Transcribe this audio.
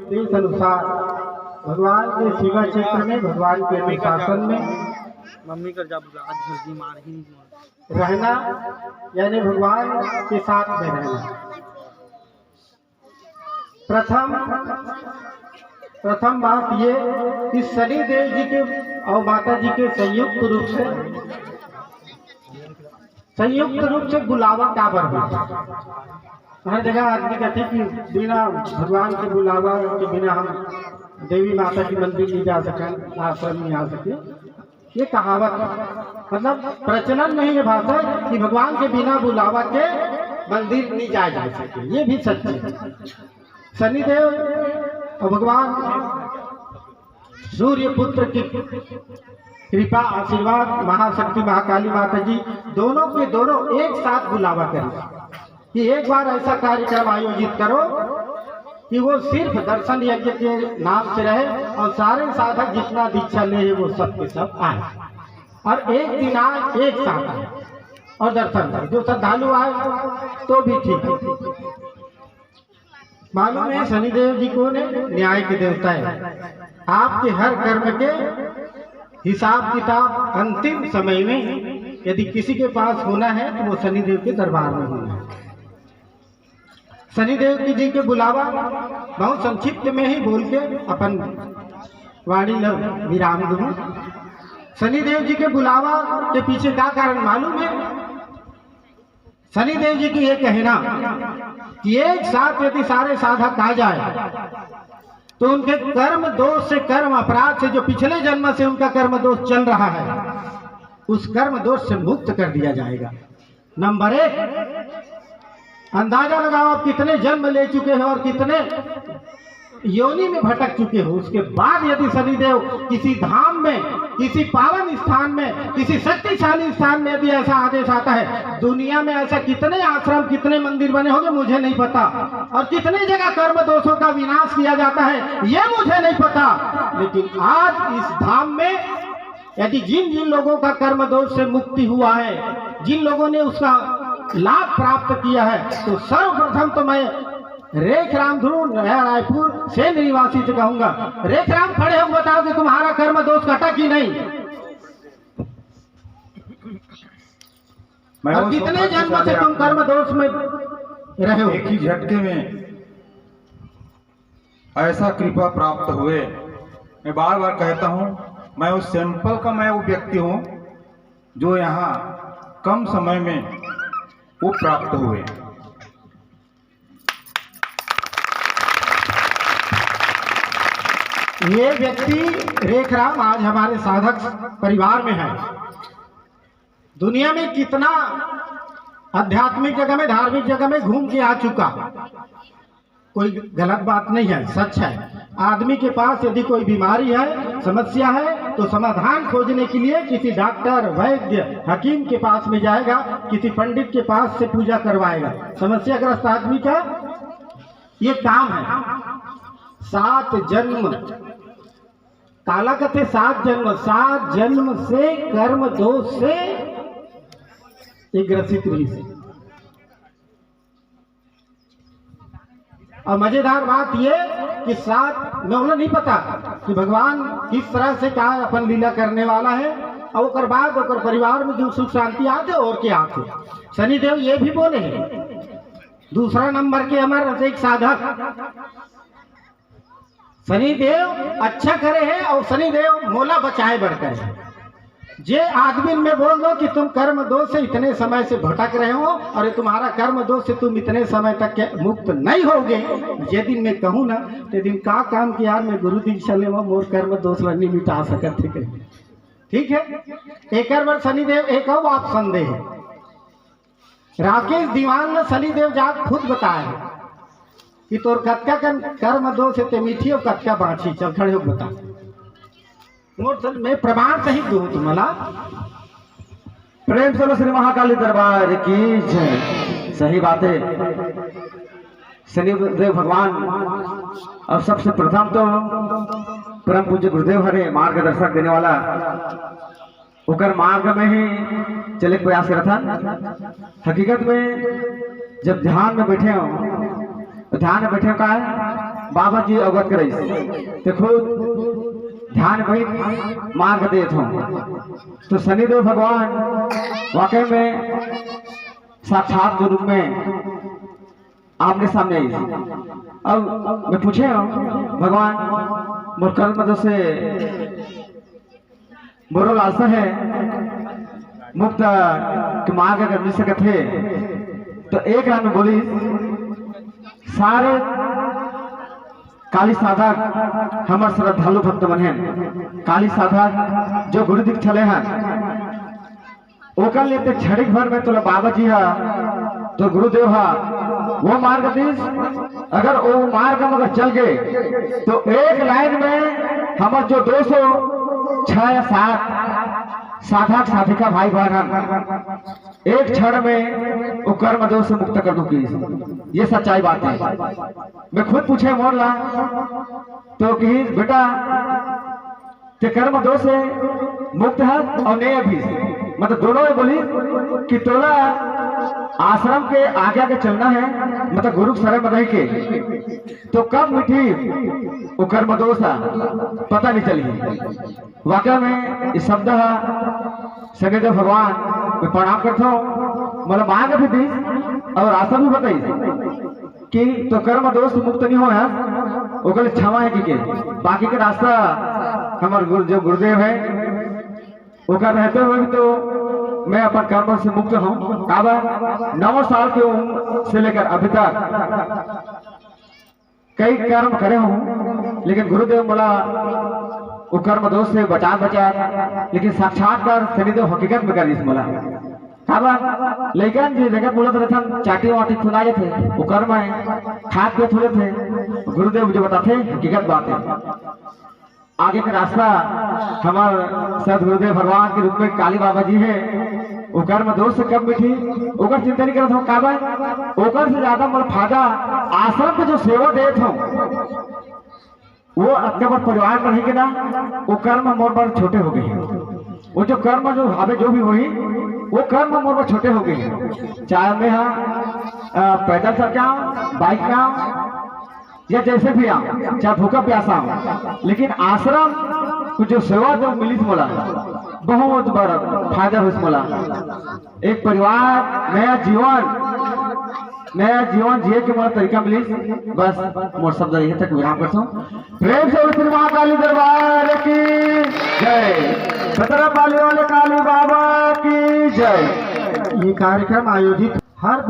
देश अनुसार भगवान के सेवा क्षेत्र में, भगवान के अनुशासन में मम्मी कर जा आज मार ही रहना, यानी भगवान के साथ में रहना। प्रथम बात ये कि शनिदेव जी के और माता जी के संयुक्त रूप से बुलावा काबर हो। हर जगह आदमी कहते कि बिना भगवान के बुलावा के बिना हम देवी माता की मंदिर नहीं जा सकें, आश्रम नहीं आ सके। ये कहावत मतलब प्रचलन में ही ये भाषा कि भगवान के बिना बुलावा के मंदिर नहीं जाया जा सके, ये भी सच है। शनिदेव और भगवान सूर्य पुत्र की कृपा आशीर्वाद महाशक्ति महाकाली माता जी दोनों के दोनों एक साथ बुलावा करें कि एक बार ऐसा कार्यक्रम आयोजित करो कि वो सिर्फ दर्शन यज्ञ के नाम से रहे और सारे साधक जितना दीक्षा ले वो सब के सब आए और एक दिन आए, एक साथ आए और दर्शन करें। जो श्रद्धालु आए तो भी ठीक है। मालूम है शनिदेव जी को ने न्याय के देवता है। आपके हर कर्म के हिसाब किताब अंतिम समय में यदि किसी के पास होना है तो वो शनिदेव के दरबार में होना है। शनिदेव जी के बुलावा बहुत संक्षिप्त में ही बोल के अपन वाणी विराम दूं। शनिदेव जी के बुलावा के पीछे क्या कारण मालूम है? शनिदेव जी की ये कहना कि एक साथ यदि सारे साधक आ जाए तो उनके कर्म दोष से, कर्म अपराध से, जो पिछले जन्म से उनका कर्म दोष चल रहा है, उस कर्म दोष से मुक्त कर दिया जाएगा। नंबर 1, अंदाजा लगाओ आप कितने जन्म ले चुके हैं और कितने योनि में भटक चुके हो। उसके बाद यदि शनिदेव किसी धाम में, किसी पावन स्थान में, किसी शक्तिशाली स्थान में यदि ऐसा आदेश आता है, दुनिया में ऐसा कितने आश्रम, कितने मंदिर बने होंगे मुझे नहीं पता, और कितने जगह कर्म दोषों का विनाश किया जाता है ये मुझे नहीं पता, लेकिन आज इस धाम में यदि जिन लोगों का कर्म दोष से मुक्ति हुआ है, जिन लोगों ने उसका लाभ प्राप्त किया है, तो सर्वप्रथम तो मैं रेखराम ध्रुव नया रायपुर से निवासी से कहूंगा, रेखराम खड़े हो बताओ कि तुम्हारा कर्म दोष कटा कि नहीं, और कितने जन्म से तुम कर्म दोष में रहे हो। एक ही झटके में ऐसा कृपा प्राप्त हुए। मैं बार बार कहता हूं, मैं उस सैंपल का मैं वो व्यक्ति हूं जो यहाँ कम समय में वो प्राप्त हुए। ये व्यक्ति रेखराम आज हमारे साधक परिवार में है। दुनिया में कितना आध्यात्मिक जगह में, धार्मिक जगह में घूम के आ चुका, कोई गलत बात नहीं है, सच है। आदमी के पास यदि कोई बीमारी है, समस्या है, तो समाधान खोजने के लिए किसी डॉक्टर, वैद्य, हकीम के पास में जाएगा, किसी पंडित के पास से पूजा करवाएगा। समस्याग्रस्त आदमी का ये काम है। 7 जन्म काला कथे, 7 जन्म से कर्म दोष से ग्रसित रही से। और मजेदार बात ये कि 7 में उन्हें नहीं पता कि भगवान किस तरह से क्या अपन लीला करने वाला है, और ओकर बाद ओकर परिवार में जो सुख शांति आते और क्या आते। शनिदेव ये भी बोले हैं, दूसरा नंबर के हमारे एक साधक शनिदेव अच्छा करे है और शनिदेव मोला बचाए बढ़कर है। जे आदमी में बोल दो कि तुम कर्म दोष से इतने समय से भटक रहे हो और तुम्हारा कर्म दोष से तुम इतने समय तक के मुक्त नहीं होगे, जे दिन मैं कहूँ ना ते दिन का काम किया मैं गुरु दीक्षा ले मोर कर्म दोष नहीं मिटा सकते थे। ठीक है, एक बार शनिदेव एक और ऑप्शन दे है। राकेश दीवान ने शनिदेव जाग खुद बताया कि तोर कत्का कर्म दोष है, मीठी और कत्का बाछी। चल खड़े हो बता, मैं प्रमाण सहित दूं तुम्हारा। प्रेम से श्री महाकाली दरबार की जय। सही बात है, शनिदेव भगवान। और सबसे प्रथम तो परम पूज्य गुरुदेव हरे मार्गदर्शक देने वाला, उकर मार्ग में ही चले प्रयास करता। हकीकत में जब ध्यान में बैठे हो, ध्यान में बैठे का है बाबा जी अवगत करे तो खुद ध्यान वही मार्ग देत हूँ। तो शनिदेव भगवान वाकई में साक्षात रूप में आमने सामने आई। अब मैं पूछे भगवान मोर कर्म मद से मोरो लालसा है मुक्त के मार्ग अगर मिल सकते थे तो एक रात में बोली सारे काली साधक हमार श्रद्धालु भक्त बने काली साधक जो गुरु दीक्षा ले हैं ओकर लेते क्षणिक भर में तो बाबा जी हा तो गुरुदेव हा वो मार्ग दिस अगर वो मार्ग में अगर चल गए तो एक लाइन में हमार जो 206 या 7 साधक साधिका भाई बहन एक क्षण में वो कर्म दोष से मुक्त कर दूंगी। ये सच्चाई बात है। मैं खुद पूछे मोरला तो कि बेटा ते कर्म दोष से मुक्त है और नहीं अभी मतलब दोनों में बोली कि तोला आश्रम के आगे आगे चलना है मतलब गुरु शरण में रह के तो कब मिठी वो कर्म दोष पता नहीं चली। वाकई में इस शब्द शनिदेव भगवान मैं प्रणाम करता हूँ मतलब मांग भी दी और आशा भी बताई कि तो कर्म दोष मुक्त नहीं हो है क्षमा है कि बाकी का रास्ता हमारे जो गुरुदेव है वो कर रहते हुए भी तो मैं अपन कर्म से मुक्त हूँ। 9 साल की उम्र से लेकर अभी तक कई कर्म करे हूँ लेकिन गुरुदेव बोला वो कर्म दोष से बचा लेकिन साक्षात्कार शनिदेव हकीकत में कर बोला लेकिन जी जगह बोलते रहते चाटी वाटी खुनाए थे वो कर्म है खा के थोड़े थे गुरुदेव जो बताते हकीकत बात है। आगे का रास्ता हमारे सदगुरुदेव भगवान के रूप में काली बाबा जी है वो कर्म दोष से कब मिठी ओकर चिंता नहीं करत हूँ काबा ओकर से ज्यादा मोर फायदा आश्रम के जो सेवा देत हूँ वो अपने पर परिवार में नहीं के ना वो कर्म मोर पर छोटे हो गए। वो जो कर्म जो हमें जो भी हुई वो कर्म मोर पर छोटे हो गए। चाहे मैं पैदल चल के आऊँ बाइक में आऊँ या जैसे भी आऊँ चाहे भूखा प्यासा हूँ लेकिन आश्रम को जो सेवा जो मिली मोला बहुत बड़ा फायदा हुई मोला। एक परिवार नया जीवन जिए के मोला तरीका मिली। बस मोर शब्द यही तक विराम करता हूँ। प्रेम से श्री महाकाली दरबार की जय, सतरा पाली वाले काली बाबा की जय। ये कार्यक्रम आयोजित हर